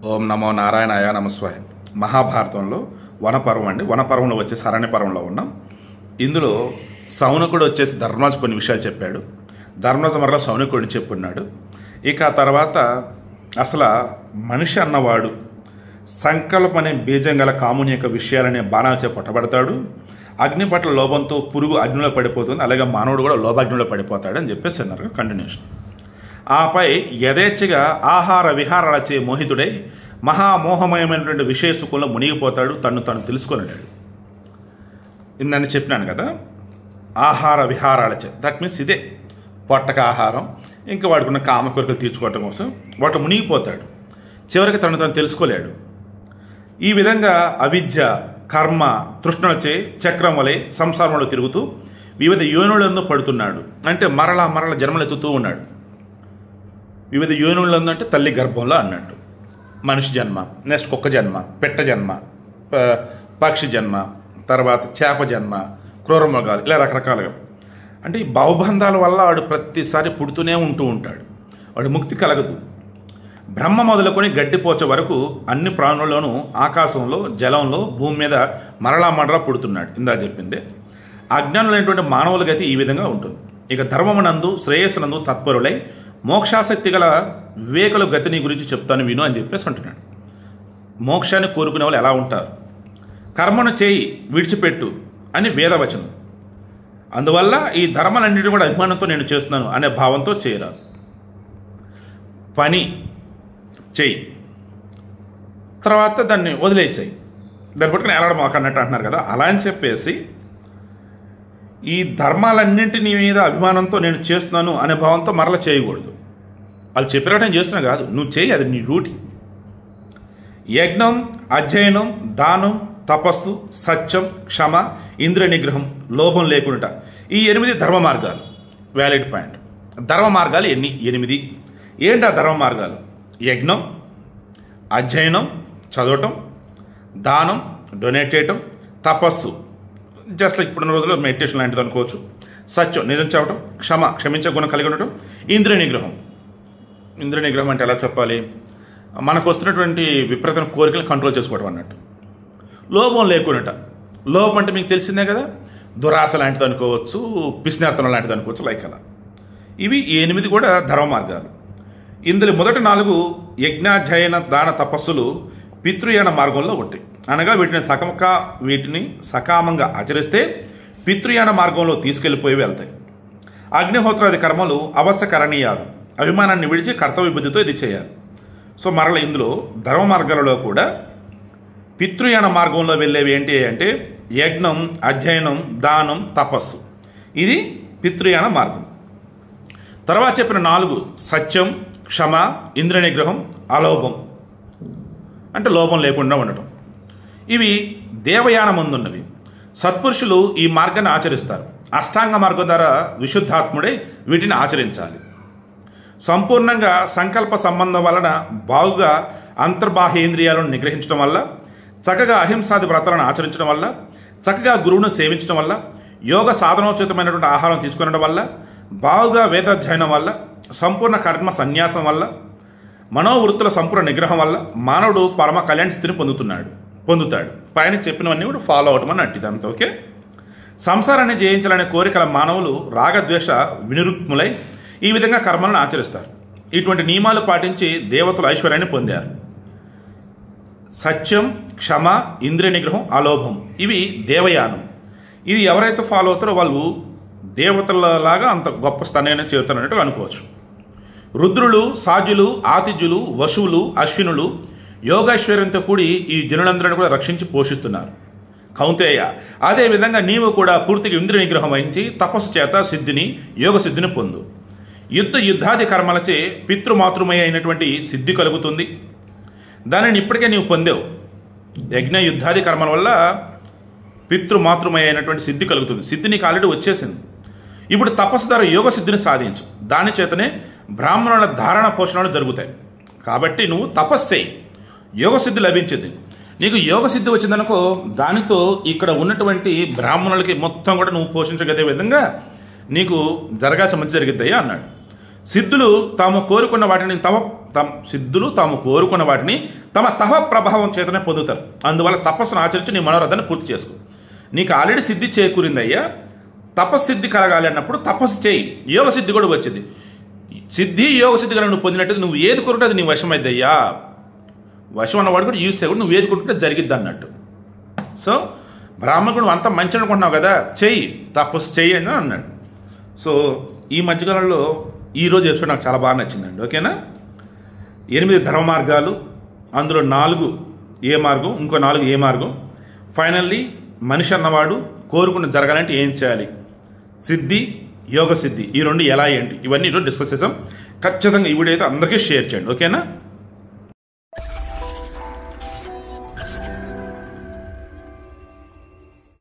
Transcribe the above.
ఓం నమో నారాయణాయ నమస్వాయ. మహాభారతంలో వనపర్వం అండి. వనపర్వంలో వచ్చేసి అరణ్య పర్వంలో ఉన్నాం. ఇందులో సౌనకుడు వచ్చేసి ధర్మరాజు కొన్ని విషయాలు చెప్పాడు. ధర్మరాజు మరలా సౌనకుడిని చెప్పున్నాడు. ఇక తర్వాత అసలు మనిషి అన్నవాడు సంకల్పం అనే బీజం గల కాముని యొక్క విషయాలనే బాణాలచే పట్టబడతాడు. అగ్ని పట్ల లోభంతో పురుగు అగ్నిలో పడిపోతుంది, అలాగే మానవుడు కూడా లోభాగ్నిలో పడిపోతాడు అని చెప్పేసి అన్నారు. కంటిన్యూషన్. ఆపై యథేచ్ఛగా ఆహార విహారాలచే మోహితుడై మహామోహమయమైనటువంటి విషయ సుఖంలో మునిగిపోతాడు, తను తెలుసుకొనలేడు. ఇందని చెప్పినాను కదా, ఆహార విహారాలచే, దట్ మీన్స్ ఇదే పొట్టక ఆహారం, ఇంకా వాడుకున్న కామ కోరికలు తీర్చుకోవటం కోసం వాటి మునిగిపోతాడు. చివరికి తను తెలుసుకోలేడు. ఈ విధంగా అవిద్య కర్మ తృష్ణలచే చక్రం వలె సంసారంలో తిరుగుతూ వివిధ యోనులందు పడుతున్నాడు. అంటే మరల జన్మలెత్తుతూ ఉన్నాడు. వివిధ యోనులందు అంటే తల్లి గర్భంలో అన్నట్టు. మనిషి జన్మ, నెక్స్ట్ కుక్క జన్మ, పెట్ట జన్మ, పక్షి జన్మ, తర్వాత చేప జన్మ, క్రూరమృగాలు, ఇలా రకరకాలుగా. అంటే ఈ భావబంధాల వల్ల వాడు ప్రతిసారి పుడుతూనే ఉంటాడు. వాడు ముక్తి కలగదు. బ్రహ్మ మొదలుకొని గడ్డిపోచ వరకు అన్ని ప్రాణుల్లోనూ ఆకాశంలో, జలంలో, భూమి మీద మరలా పుడుతున్నాడు. ఇందా చెప్పిందే. అజ్ఞానులైనటువంటి మానవుల గతి ఈ విధంగా ఉంటుంది. ఇక ధర్మమునందు శ్రేయస్సునందు తత్పరులై మోక్షాసక్తి గల వివేకుల గతిని గురించి చెప్తాను విను అని చెప్పేసి అంటున్నాడు. మోక్షాన్ని కోరుకునే వాళ్ళు ఎలా ఉంటారు? కర్మను చేయి విడిచిపెట్టు అని వేదవచనం. అందువల్ల ఈ ధర్మాలన్నింటినీ కూడా అభిమానంతో నేను చేస్తున్నాను అనే భావంతో చేయరాదు. పని చెయ్యి, తర్వాత దాన్ని వదిలేసాయి, దాన్ని పట్టుకుని ఎలాడడం మాకు అన్నట్టు అంటున్నారు కదా. అలా అని చెప్పేసి ఈ ధర్మాలన్నింటినీ మీద అభిమానంతో నేను చేస్తున్నాను అనే భావంతో మరలా చేయకూడదు. వాళ్ళు చెప్పినట్టు నేను చేస్తున్నా కాదు, నువ్వు చేయి, అది నీ డ్యూటీ. యజ్ఞం, అధ్యయనం, దానం, తపస్సు, సత్యం, క్షమ, ఇంద్రియ నిగ్రహం, లోభం లేకుండా, ఈ 8 ధర్మ మార్గాలు. Valid point. ధర్మ మార్గాలు ఎన్ని? 8. ఏంటి ఆ ధర్మ మార్గాలు? యజ్ఞం, అధ్యయనం, చదవటం, దానం, డొనేట్ చేయటం, తపస్సు, జస్ట్ లైక్ ఇప్పుడున్న రోజుల్లో మెడిటేషన్ లాంటిది అనుకోవచ్చు, సత్యం, నిజం చెప్పటం, క్షమ, క్షమించే గుణం కలిగి ఉండటం, ఇంద్రియ నిగ్రహం. ఇంద్రియ నిగ్రహం అంటే ఎలా చెప్పాలి? మనకు వస్తున్నటువంటి విపరీతమైన కోరికలు కంట్రోల్ చేసుకోవడం అన్నట్టు. లోభం లేకుండా, లోభం అంటే మీకు తెలిసిందే కదా, దురాశ లాంటిది అనుకోవచ్చు, పిసినార్తనం లాంటిది అనుకోవచ్చు, లైక్ అలా. ఇవి 8 కూడా ధర్మ మార్గాలు. ఇందులో మొదటి 4 యజ్ఞాధ్యయన దాన తపస్సులు పితృయాన మార్గంలో ఉంటాయి. అనగా వీటిని సకామంగా ఆచరిస్తే పితృయాన మార్గంలో తీసుకెళ్లిపోయి వెళ్తాయి. అగ్నిహోత్రాది కర్మలు అవశ్యకరణీయాలు. అభిమానాన్ని విడిచి కర్తవ్య బుద్ధితో ఇది చేయాలి. సో మరల ఇందులో ధర్మ మార్గాలలో కూడా పితృయాన మార్గంలో వెళ్ళేవి ఏంటి అంటే యజ్ఞం, అధ్యయనం, దానం, తపస్సు. ఇది పితృయాన మార్గం. తర్వాత చెప్పిన 4 సత్యం, క్షమ, ఇంద్రియ నిగ్రహం, అలోభం అంటే లోభం లేకుండా ఉండటం. ఇవి దేవయాన ముందున్నవి. సత్పురుషులు ఈ మార్గాన్ని ఆచరిస్తారు. అష్టాంగ మార్గం ద్వారా విశుద్ధాత్ముడై వీటిని ఆచరించాలి. సంపూర్ణంగా సంకల్ప సంబంధం వలన బాగుగా అంతర్బాహ్యేంద్రియాలను నిగ్రహించడం వల్ల, చక్కగా అహింసాది వ్రతాలను ఆచరించడం వల్ల, చక్కగా గురువును సేవించడం వల్ల, యోగ సాధనోచితమైనటువంటి ఆహారం తీసుకునడం వల్ల, బాగుగా వేదాధ్యయనం వల్ల, సంపూర్ణ కర్మ సన్యాసం వల్ల, మనోవృత్తుల సంపూర్ణ నిగ్రహం వల్ల మానవుడు పరమ కళ్యాణ స్థితిని పొందుతాడు. పైన చెప్పినవన్నీ కూడా ఫాలో అవటం అని అట్టి ఇదంతా ఓకే. సంసారాన్ని జయించాలనే కోరికల మానవులు రాగద్వేష వినిరుక్ములై ఈ విధంగా కర్మలను ఆచరిస్తారు. ఇటువంటి నియమాలు పాటించి దేవతలు ఐశ్వర్యాన్ని పొందారు. సత్యం, క్షమ, ఇంద్రియ నిగ్రహం, అలోభం ఇవి దేవయానం. ఇది ఎవరైతే ఫాలో అవుతారో వాళ్ళు దేవతలలాగా అంత గొప్ప స్థానాన్ని చేరుతారన్నట్టు అనుకోవచ్చు. రుద్రులు, సాజులు, ఆతిథ్యులు, వశువులు, అశ్వినులు యోగైశ్వర్యంతో కూడి ఈ జనులందరినీ కూడా రక్షించి పోషిస్తున్నారు. కౌంతేయ, అదేవిధంగా నీవు కూడా పూర్తిగా ఇంద్రియ నిగ్రహం వహించి తపస్సు చేత సిద్ధిని, యోగ సిద్ధిని పొందు. యుద్ధాది కర్మలచే పితృమాతృమయ అయినటువంటి సిద్ధి కలుగుతుంది. దానిని ఇప్పటికే నీవు పొందావు. యజ్ఞ యుద్ధాది కర్మల వల్ల పితృమాతృమయ అయినటువంటి సిద్ధి కలుగుతుంది. సిద్ధి నీకు ఆల్రెడీ వచ్చేసింది. ఇప్పుడు తపస్సు ద్వారా యోగ సిద్ధిని సాధించు. దాని చేతనే బ్రాహ్మణుల ధారణ పోషణలు జరుగుతాయి. కాబట్టి నువ్వు తపస్సు చేయి, యోగ సిద్ధి లభించింది. నీకు యోగ సిద్ధి వచ్చిందనుకో, దానితో ఇక్కడ ఉన్నటువంటి బ్రాహ్మణులకి మొత్తం కూడా నువ్వు పోషించగలిగే విధంగా నీకు జరగాల్సిన మంచి జరిగిద్దయ్యా అన్నాడు. సిద్ధులు తాము కోరుకున్న వాటిని సిద్ధులు తాము కోరుకున్న వాటిని తమ తప ప్రభావం చేతనే పొందుతారు. అందువల్ల తపస్సును ఆచరించి నీ మనోరథాన్ని పూర్తి చేసుకో. నీకు ఆల్రెడీ సిద్ధి చేకూరిందయ్యా. తపస్సిద్ధి కలగాలి అన్నప్పుడు తపస్సు చేయి, యోగ సిద్ధి కూడా వచ్చింది. సిద్ధి యోగ సిద్ధి కనుక నువ్వు పొందినట్టు నువ్వు ఏది కోరుకుంటే అది నీ వశం అయిద్దయ్యా. వశం అన్నవాడు కూడా యూజ్ చేయకూడదు, నువ్వు ఏది కోరుకుంటే జరిగిద్ది అన్నట్టు. సో బ్రాహ్మణుడు అంత మంచి అనుకుంటున్నావు కదా, చెయ్యి, తపస్సు చెయ్యి అని అన్నాడు. సో ఈ మధ్యకాలంలో ఈరోజు ఎపిసోడ్ నాకు చాలా బాగా నచ్చిందండి. ఓకేనా, 8 ధర్మ మార్గాలు, అందులో 4 ఏ మార్గం, ఇంకో 4 ఏ మార్గం. ఫైనల్లీ మనిషి అన్నవాడు కోరుకున్న జరగాలంటే ఏం చేయాలి, సిద్ధి యోగ సిద్ధి, ఈ 2 ఎలా ఏంటి, ఇవన్నీ ఈరోజు డిస్కస్ చేసాం. ఖచ్చితంగా ఈ వీడియో అయితే అందరికీ షేర్ చేయండి. ఓకేనా.